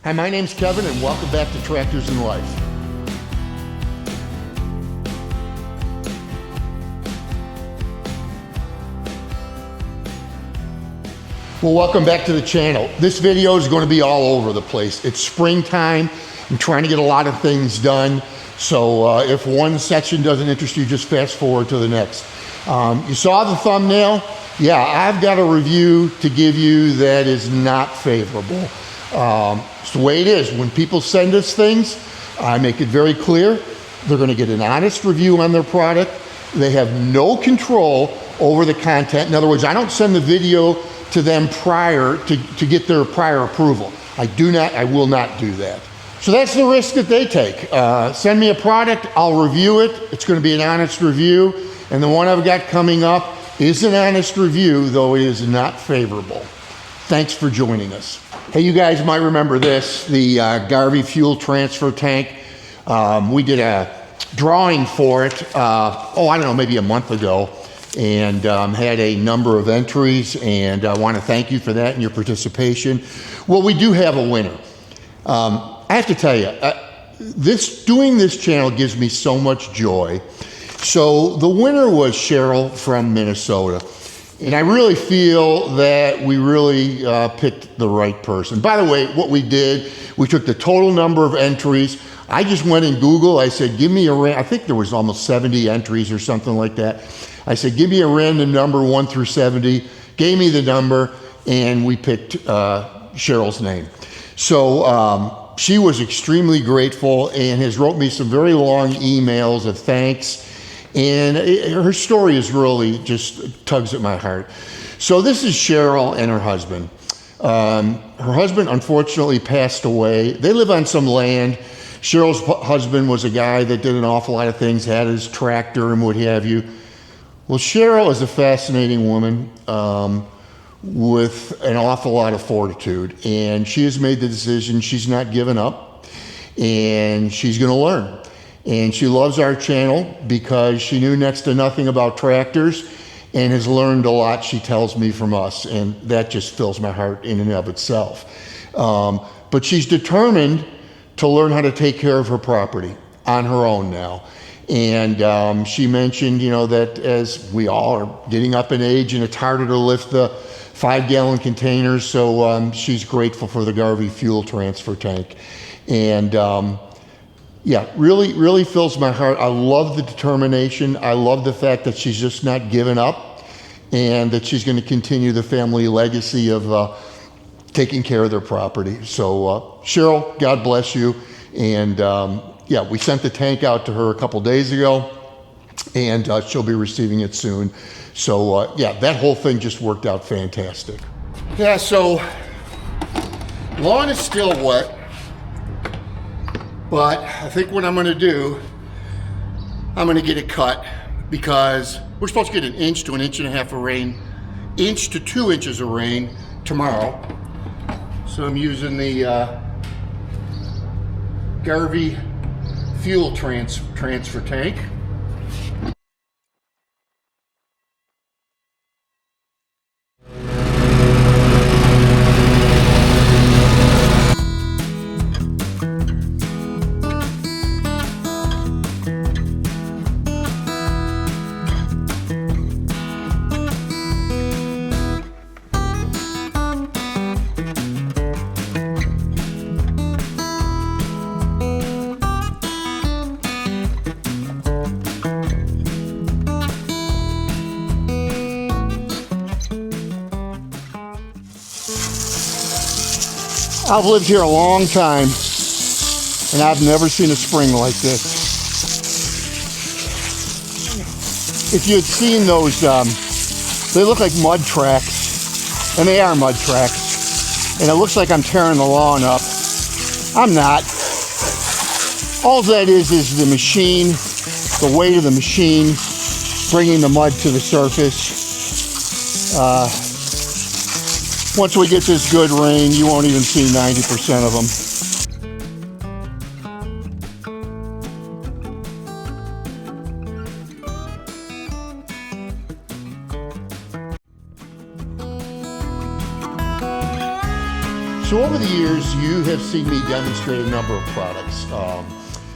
Hi, my name's Kevin and welcome back to Tractors in Life. Well, welcome back to the channel. This video is going to be all over the place. It's springtime. I'm trying to get a lot of things done. So if one section doesn't interest you, just fast forward to the next. You saw the thumbnail? Yeah, I've got a review to give you that is not favorable. It's the way it is. When people send us things, I make it very clear. They're going to get an honest review on their product. They have no control over the content. In other words, I don't send the video to them prior to get their prior approval. I will not do that. So that's the risk that they take. Send me a product, I'll review it. It's going to be an honest review. And the one I've got coming up is an honest review, though it is not favorable. Thanks for joining us. Hey, you guys might remember this, the GARVEE fuel transfer tank. We did a drawing for it, I don't know, maybe a month ago, and had a number of entries, and I want to thank you for that and your participation. Well, we do have a winner. I have to tell you, doing this channel gives me so much joy. So the winner was Cheryl from Minnesota. And I really feel that we really picked the right person. By the way, what we did, we took the total number of entries. I just went in Google. I said, give me a I think there was almost 70 entries or something like that. I said, give me a random number, 1 through 70. Gave me the number, and we picked Cheryl's name. So she was extremely grateful and has wrote me some very long emails of thanks. And her story is really just tugs at my heart. So this is Cheryl and her husband. Her husband unfortunately passed away. They live on some land. Cheryl's husband was a guy that did an awful lot of things, had his tractor and what have you. Well, Cheryl is a fascinating woman with an awful lot of fortitude. And she has made the decision she's not giving up and she's going to learn. And she loves our channel because she knew next to nothing about tractors and has learned a lot, she tells me, from us. And that just fills my heart in and of itself. But she's determined to learn how to take care of her property on her own now. And she mentioned, that as we all are getting up in age and it's harder to lift the 5-gallon containers, so she's grateful for the GARVEE fuel transfer tank. And yeah, really fills my heart. I love the determination. I love the fact that she's just not given up and that she's going to continue the family legacy of taking care of their property. So Cheryl, God bless you. And yeah, we sent the tank out to her a couple days ago, and she'll be receiving it soon. So yeah, that whole thing just worked out fantastic. Yeah, so lawn is still wet. But I think what I'm going to do, I'm going to get it cut because we're supposed to get 1 inch to 1.5 inches of rain, 1 to 2 inches of rain tomorrow. So I'm using the GARVEE fuel transfer tank. I've lived here a long time, and I've never seen a spring like this. If you had seen those, they look like mud tracks, and they are mud tracks, and it looks like I'm tearing the lawn up. I'm not. All that is the machine, the weight of the machine, bringing the mud to the surface. Once we get this good rain, you won't even see 90% of them. So what over the years, you have seen me demonstrate a number of products.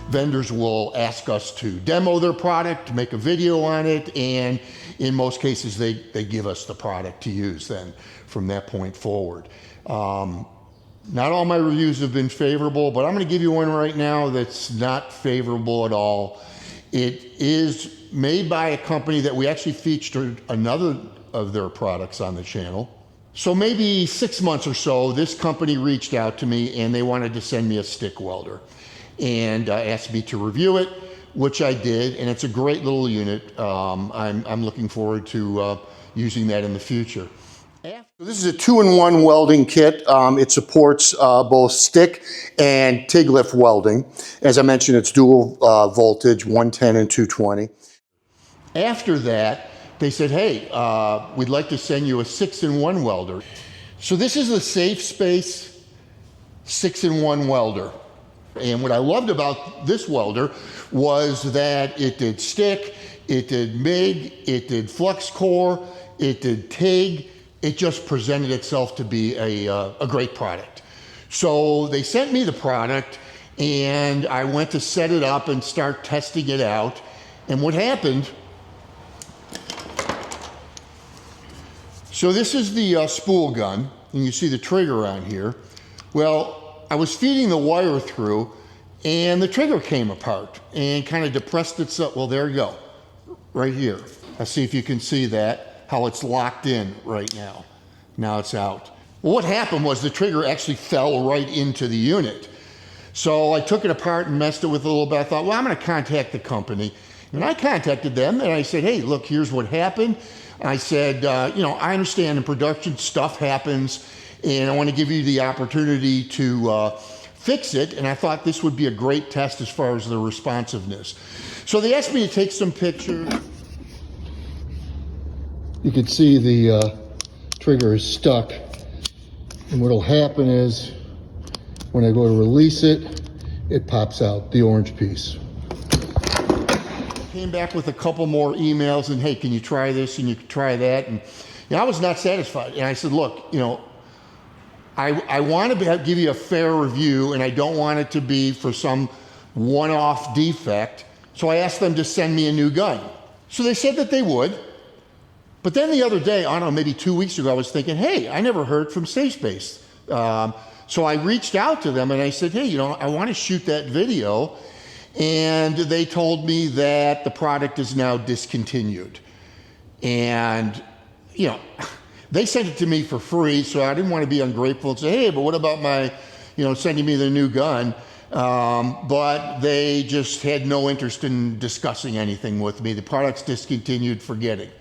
Vendors will ask us to demo their product, to make a video on it, and in most cases, they give us the product to use then from that point forward. Not all my reviews have been favorable, but I'm going to give you one right now that's not favorable at all. It is made by a company that we actually featured another of their products on the channel. So maybe 6 months or so, this company reached out to me and they wanted to send me a stick welder and asked me to review it, which I did, and it's a great little unit. I'm looking forward to using that in the future. This is a 2-in-1 welding kit. It supports both stick and TIG lift welding. As I mentioned, it's dual voltage, 110 and 220. After that, they said, hey, we'd like to send you a 6-in-1 welder. So this is a Safe Space 6-in-1 welder. And what I loved about this welder was that it did stick, it did MIG, it did flux core, it did TIG. It just presented itself to be a great product. So they sent me the product and I went to set it up and start testing it out. And what happened, so this is the spool gun, and you see the trigger on here. Well, I was feeding the wire through and the trigger came apart and kind of depressed itself. Well, there you go, right here. Let's see if you can see that, how it's locked in right now. Now it's out. Well, what happened was the trigger actually fell right into the unit. So I took it apart and messed it with a little bit. I thought, well, I'm gonna contact the company. And I contacted them and I said, hey, look, here's what happened. I said, you know, I understand in production stuff happens and I want to give you the opportunity to fix it. And I thought this would be a great test as far as the responsiveness. So they asked me to take some pictures. You can see the trigger is stuck. And what'll happen is when I go to release it, it pops out, the orange piece. Came back with a couple more emails and, hey, can you try this and you can try that? And you know, I was not satisfied. And I said, look, you know, I want to give you a fair review and I don't want it to be for some one-off defect. So I asked them to send me a new gun. So they said that they would. But then the other day, I don't know, maybe 2 weeks ago, I was thinking, hey, I never heard from Safe Space. So I reached out to them and I said, hey, you know, I want to shoot that video. And they told me that the product is now discontinued. And, you know, they sent it to me for free, so I didn't want to be ungrateful and say, hey, but what about my, you know, sending me the new gun? But they just had no interest in discussing anything with me. The product's discontinued, forget it.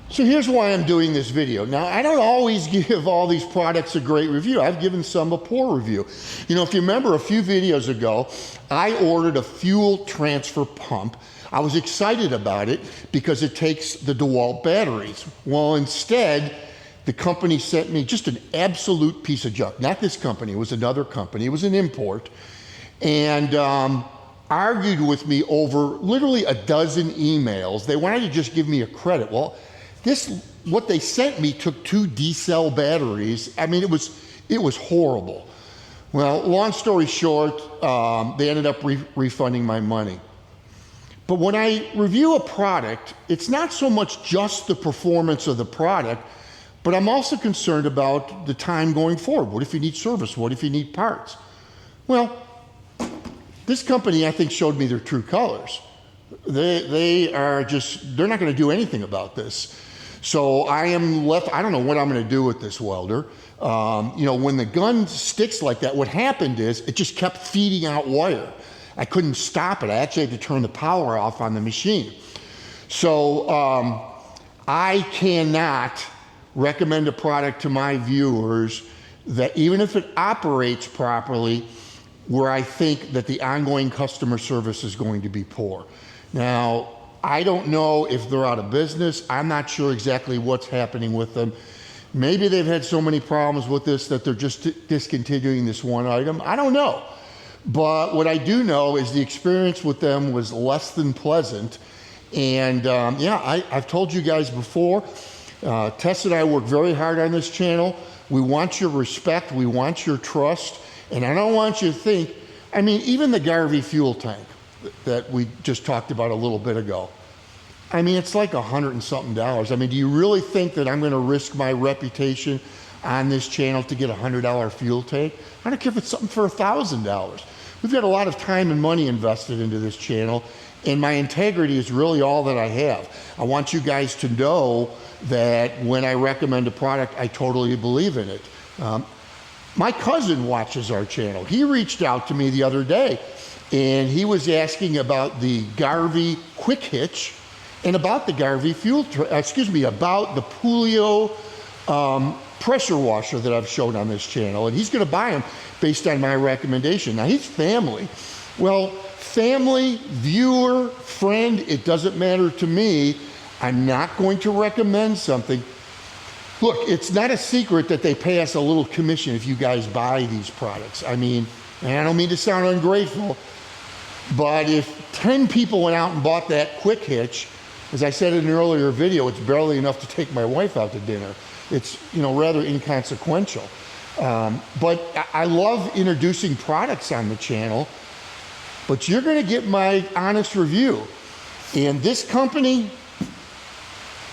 So here's why I'm doing this video. Now, I don't always give all these products a great review. I've given some a poor review. You know, if you remember a few videos ago, I ordered a FULE transfer pump. I was excited about it because it takes the DeWalt batteries. Well, instead, the company sent me just an absolute piece of junk. Not this company, it was another company. It was an import. And argued with me over literally a dozen emails. They wanted to just give me a credit. Well, what they sent me took 2 D-cell batteries. I mean, it was horrible. Well, long story short, they ended up refunding my money. But when I review a product, it's not so much just the performance of the product, but I'm also concerned about the time going forward. What if you need service? What if you need parts? Well, this company, I think, showed me their true colors. They're not going to do anything about this. So I am left, I don't know what I'm going to do with this welder. You know, when the gun sticks like that, what happened is it just kept feeding out wire. I couldn't stop it. I actually had to turn the power off on the machine. So I cannot recommend a product to my viewers that even if it operates properly, where I think that the ongoing customer service is going to be poor. Now, I don't know if they're out of business. I'm not sure exactly what's happening with them. Maybe they've had so many problems with this that they're just discontinuing this one item. I don't know. But what I do know is the experience with them was less than pleasant. And yeah, I've told you guys before, Tess and I work very hard on this channel. We want your respect, we want your trust, and I don't want you to think, I mean, even the GARVEE fuel tank that we just talked about a little bit ago, I mean, it's like $100 and something. I mean, do you really think that I'm gonna risk my reputation on this channel to get a $100 fuel tank? I don't care if it's something for $1,000. We've got a lot of time and money invested into this channel, and my integrity is really all that I have. I want you guys to know that when I recommend a product, I totally believe in it. My cousin watches our channel. He reached out to me the other day, and he was asking about the GARVEE quick hitch and about the GARVEE about the FULE pressure washer that I've shown on this channel, and he's gonna buy them based on my recommendation. Now, he's family. Well, family, viewer, friend, it doesn't matter to me. I'm not going to recommend something. Look, it's not a secret that they pay us a little commission if you guys buy these products. I mean, and I don't mean to sound ungrateful, but if 10 people went out and bought that quick hitch, as I said in an earlier video, it's barely enough to take my wife out to dinner. It's, you know, rather inconsequential. But I love introducing products on the channel, but you're gonna get my honest review. And this company,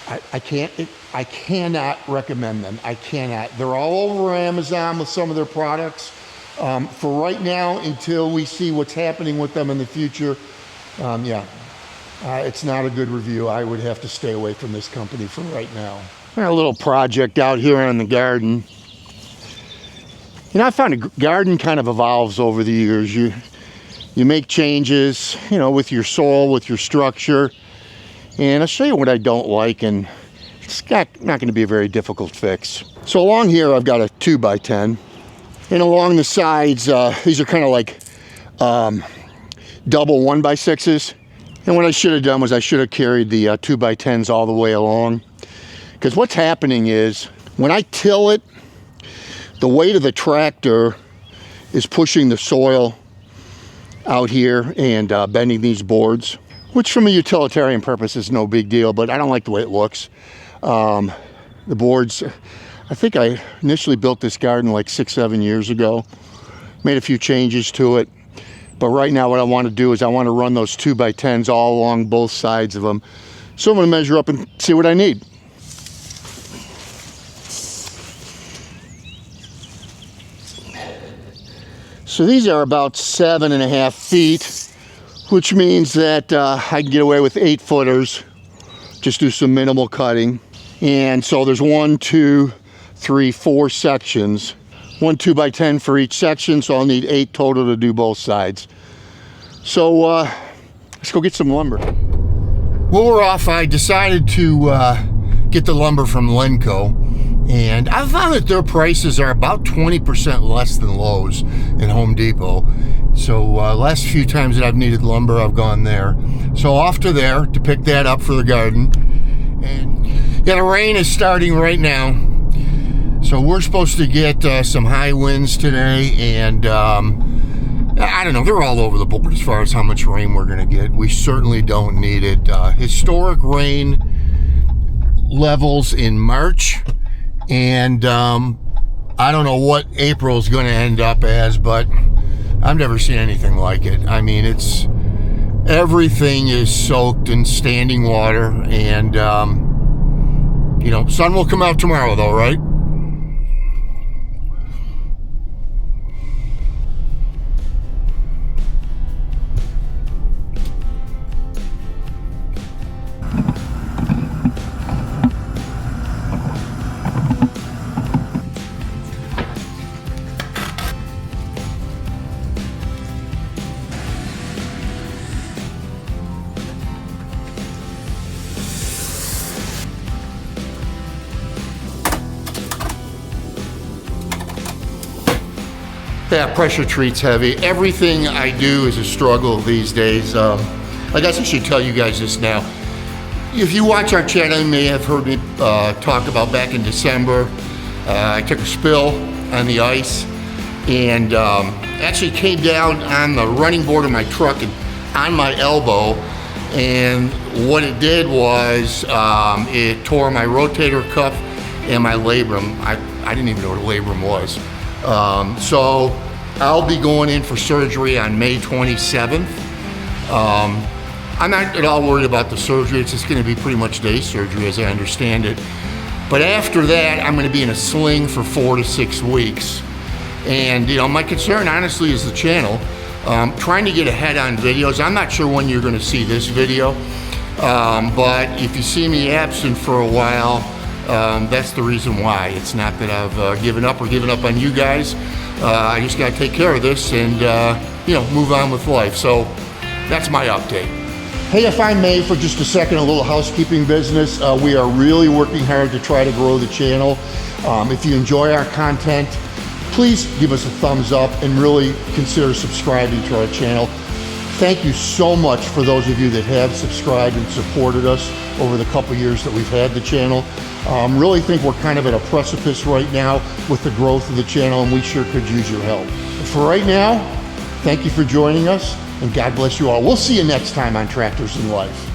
I cannot recommend them. I cannot. They're all over Amazon with some of their products. For right now, until we see what's happening with them in the future, it's not a good review. I would have to stay away from this company for right now. Got a little project out here in the garden. You know, I found a garden kind of evolves over the years. You make changes, you know, with your soil, with your structure. And I'll show you what I don't like, and it's not going to be a very difficult fix. So along here, I've got a 2x10. And along the sides, these are kind of like double 1x6s. And what I should have done was I should have carried the 2x10s all the way along. Because what's happening is, when I till it, the weight of the tractor is pushing the soil out here and bending these boards, which from a utilitarian purpose is no big deal, but I don't like the way it looks. The boards, I think I initially built this garden like 6-7 years ago, made a few changes to it. But right now what I want to do is I want to run those 2x10s all along both sides of them. So I'm going to measure up and see what I need. So these are about 7.5 feet, which means that I can get away with 8-footers, just do some minimal cutting. And so there's 1, 2, 3, 4 sections, 1 2x10 for each section, so I'll need 8 total to do both sides. So let's go get some lumber. Well, we're off. I decided to get the lumber from Lenco, and I found that their prices are about 20% less than Lowe's and Home Depot. So last few times that I've needed lumber, I've gone there. So off to there to pick that up for the garden. And yeah, the rain is starting right now. So we're supposed to get some high winds today, and I don't know, they're all over the board as far as how much rain we're gonna get. We certainly don't need it. Historic rain levels in March, and I don't know what April is going to end up as, but I've never seen anything like it. I mean, everything is soaked in standing water, and you know, sun will come out tomorrow though, right? Yeah, pressure treat's heavy. Everything I do is a struggle these days. I guess I should tell you guys this now. If you watch our channel, you may have heard me talk about back in December. I took a spill on the ice and actually came down on the running board of my truck and on my elbow. And what it did was it tore my rotator cuff and my labrum. I didn't even know what a labrum was. So I'll be going in for surgery on May 27th. I'm not at all worried about the surgery. It's just going to be pretty much day surgery as I understand it. But after that, I'm going to be in a sling for 4 to 6 weeks. And you know, my concern honestly is the channel. Trying to get ahead on videos. I'm not sure when you're going to see this video, but if you see me absent for a while, that's the reason why. It's not that I've given up on you guys. I just got to take care of this and you know, move on with life. So that's my update. Hey, if I may, for just a second, a little housekeeping business. We are really working hard to try to grow the channel. If you enjoy our content, please give us a thumbs up and really consider subscribing to our channel. Thank you so much for those of you that have subscribed and supported us over the couple years that we've had the channel. Really think we're kind of at a precipice right now with the growth of the channel, and we sure could use your help. But for right now, thank you for joining us, and God bless you all. We'll see you next time on Tractors in Life.